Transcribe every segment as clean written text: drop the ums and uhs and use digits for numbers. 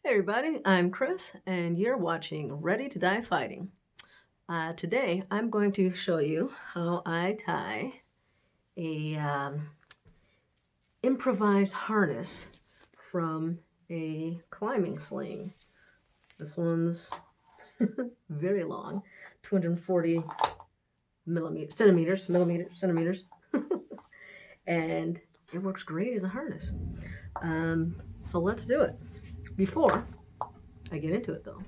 Hey everybody, I'm Chris and you're watching Ready to Die Fighting. Today I'm going to show you how I tie a improvised harness from a climbing sling. This one's very long, 240 centimeters, and it works great as a harness. So let's do it. Before I get into it though,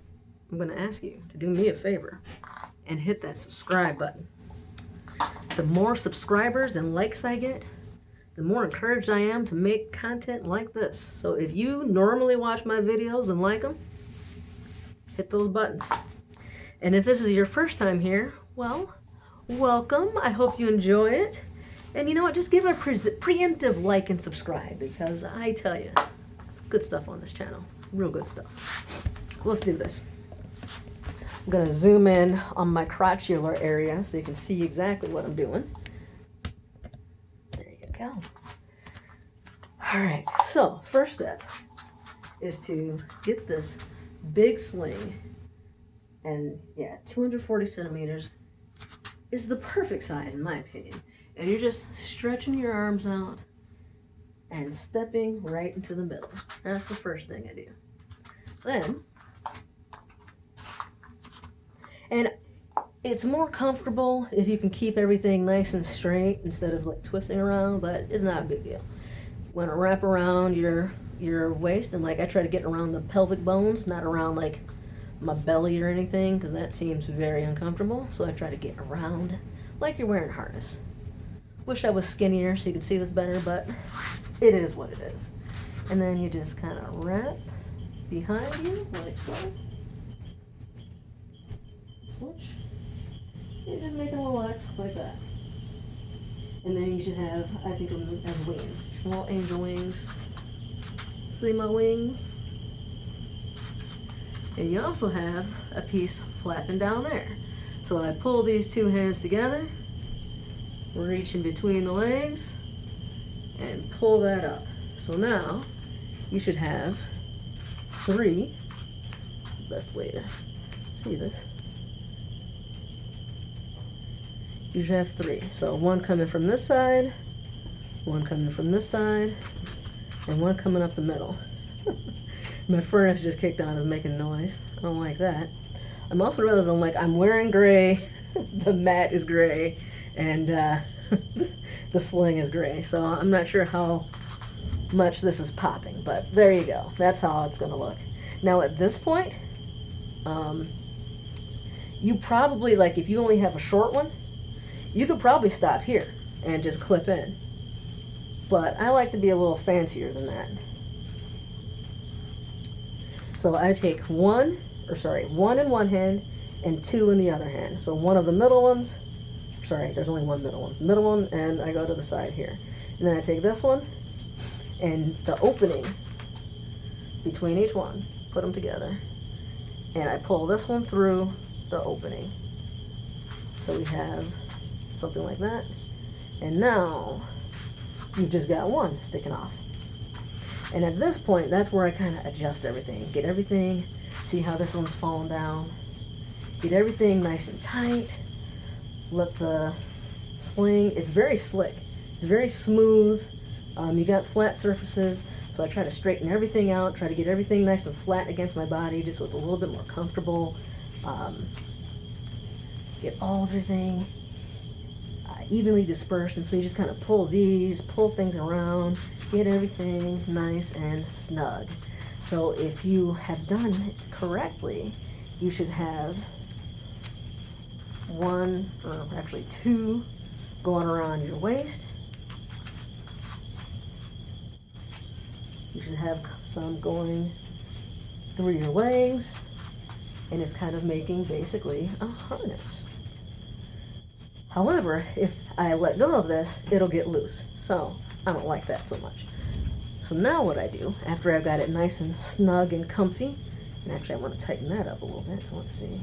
I'm going to ask you to do me a favor and hit that subscribe button. The more subscribers and likes I get, the more encouraged I am to make content like this. So if you normally watch my videos and like them, hit those buttons. And if this is your first time here, well, welcome. I hope you enjoy it. And you know what, just give a preemptive like and subscribe, because I tell you, it's good stuff on this channel. Real good stuff. Let's do this. I'm going to zoom in on my crotchular area so you can see exactly what I'm doing. There you go. All right, so first step is to get this big sling. And yeah, 240 centimeters is the perfect size in my opinion. And you're just stretching your arms out and stepping right into the middle. That's the first thing I do. Then, and it's more comfortable if you can keep everything nice and straight instead of like twisting around, but it's not a big deal. You want to wrap around your waist, and like I try to get around the pelvic bones, not around like my belly or anything, because that seems very uncomfortable. So I try to get around like you're wearing a harness. Wish I was skinnier so you could see this better, but it is what it is. And then you just kind of wrap behind you like so. Switch. You just make it a little X like that. And then you should have, I think of them as wings. Small angel wings. See my wings? And you also have a piece flapping down there. So I pull these two hands together, reach in between the legs, and pull that up. So now you should have three. That's the best way to see this. You should have three. So one coming from this side, one coming from this side, and one coming up the middle. My furnace just kicked on and making noise. I don't like that. I'm also realizing I'm wearing gray, the mat is gray, and the sling is gray. So I'm not sure how much this is popping, but there you go. That's how it's gonna look. Now at this point, you probably, like if you only have a short one, you could probably stop here and just clip in. But I like to be a little fancier than that. So I take one in one hand and two in the other hand. So one of the middle ones, there's only one middle one, and I go to the side here. And then I take this one and the opening between each one, put them together, and I pull this one through the opening. So we have something like that. And now you've just got one sticking off. And at this point, that's where I kind of adjust everything. Get everything, see how this one's falling down. Get everything nice and tight. Let the sling, it's very slick. It's very smooth. You got flat surfaces, so I try to straighten everything out, try to get everything nice and flat against my body just so it's a little bit more comfortable. Get everything evenly dispersed, and so you just kind of pull things around, get everything nice and snug. So if you have done it correctly, you should have one, or actually two, going around your waist. You should have some going through your legs, and it's kind of making basically a harness. However, if I let go of this, it'll get loose. So I don't like that so much. So now what I do, after I've got it nice and snug and comfy, and actually I want to tighten that up a little bit, so let's see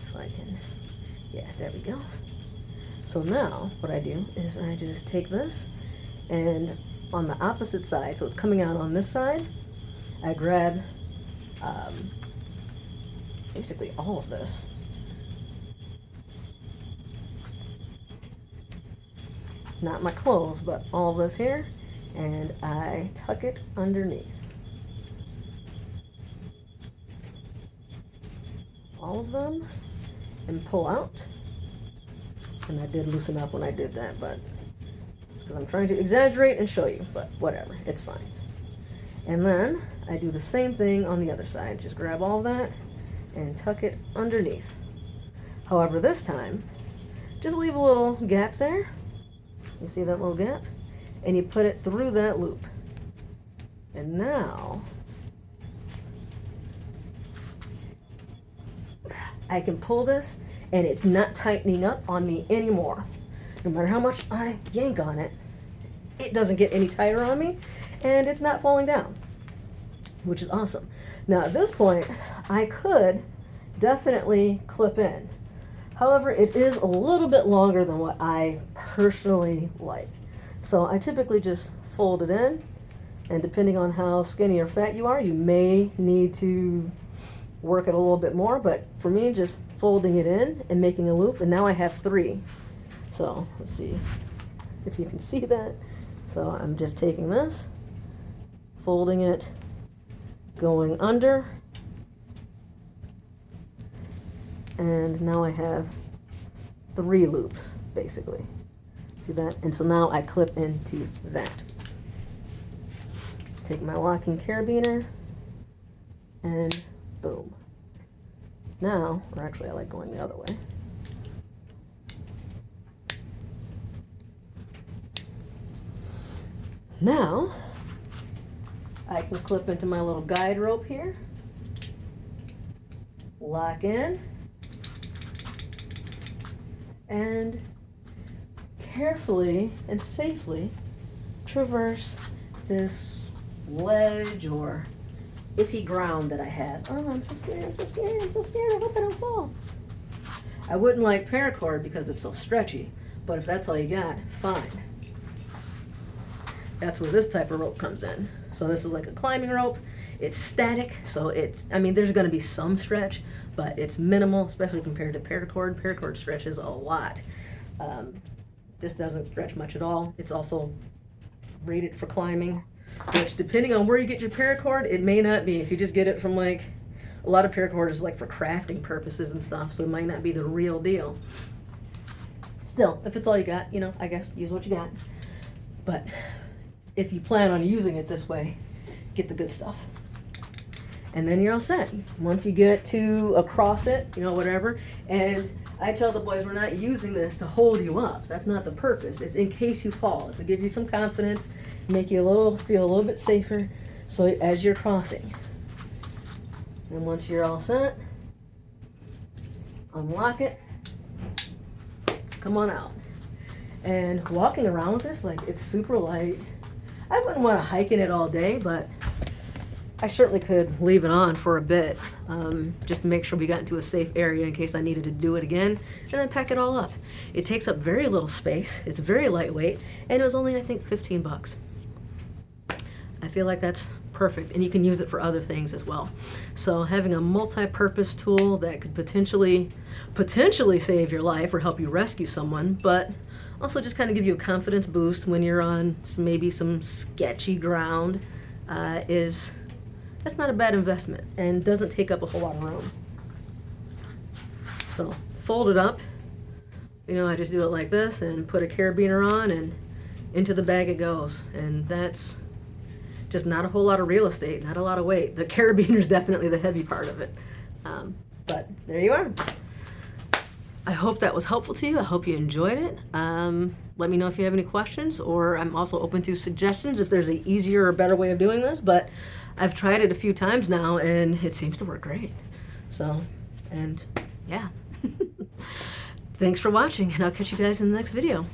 if I can, yeah, there we go. So now what I do is I just take this, and on the opposite side, so it's coming out on this side, I grab basically all of this. Not my clothes, but all of this here, and I tuck it underneath. All of them, and pull out. And I did loosen up when I did that, but it's because I'm trying to exaggerate and show you, but whatever, it's fine. And then I do the same thing on the other side. Just grab all of that and tuck it underneath. However, this time, just leave a little gap there. You see that little gap? And you put it through that loop. And now I can pull this and it's not tightening up on me anymore. No matter how much I yank on it, it doesn't get any tighter on me and it's not falling down, which is awesome. Now at this point, I could definitely clip in. However, it is a little bit longer than what I personally like. So I typically just fold it in, and depending on how skinny or fat you are, you may need to work it a little bit more, but for me, just folding it in and making a loop, and now I have 3. So let's see if you can see that. So I'm just taking this, folding it, going under, and now I have 3 loops basically. See that? And so now I clip into that. Take my locking carabiner and boom. Now, or actually I like going the other way. Now I can clip into my little guide rope here, lock in, and carefully and safely traverse this ledge or iffy ground that I have. Oh, I'm so scared, I'm so scared, I'm so scared, I hope I don't fall. I wouldn't like paracord because it's so stretchy, but if that's all you got, fine. That's where this type of rope comes in. So this is like a climbing rope. It's static, so it's, I mean, there's gonna be some stretch, but it's minimal, especially compared to paracord. Paracord stretches a lot. This doesn't stretch much at all. It's also rated for climbing, which depending on where you get your paracord, it may not be. If you just get it from like, a lot of paracord is like for crafting purposes and stuff, so it might not be the real deal. Still, if it's all you got, you know, I guess use what you got. But if you plan on using it this way, get the good stuff. And then you're all set. Once you get to across it, you know, whatever, and I tell the boys we're not using this to hold you up. That's not the purpose. It's in case you fall. It's to give you some confidence, make you feel a little bit safer, so as you're crossing. And once you're all set, unlock it, come on out. And walking around with this, like, it's super light. I wouldn't want to hike in it all day, but I certainly could leave it on for a bit, just to make sure we got into a safe area in case I needed to do it again, and then pack it all up. It takes up very little space, it's very lightweight, and it was only, I think, 15 bucks. I feel like that's perfect, and you can use it for other things as well. So having a multi-purpose tool that could potentially save your life or help you rescue someone, but also just kind of give you a confidence boost when you're on maybe some sketchy ground, that's not a bad investment and doesn't take up a whole lot of room. So fold it up. You know, I just do it like this and put a carabiner on and into the bag it goes. And that's just not a whole lot of real estate, not a lot of weight. The carabiner is definitely the heavy part of it. But there you are. I hope that was helpful to you. I hope you enjoyed it. Let me know if you have any questions, or I'm also open to suggestions if there's an easier or better way of doing this, but I've tried it a few times now and it seems to work great. So, and yeah. Thanks for watching, and I'll catch you guys in the next video.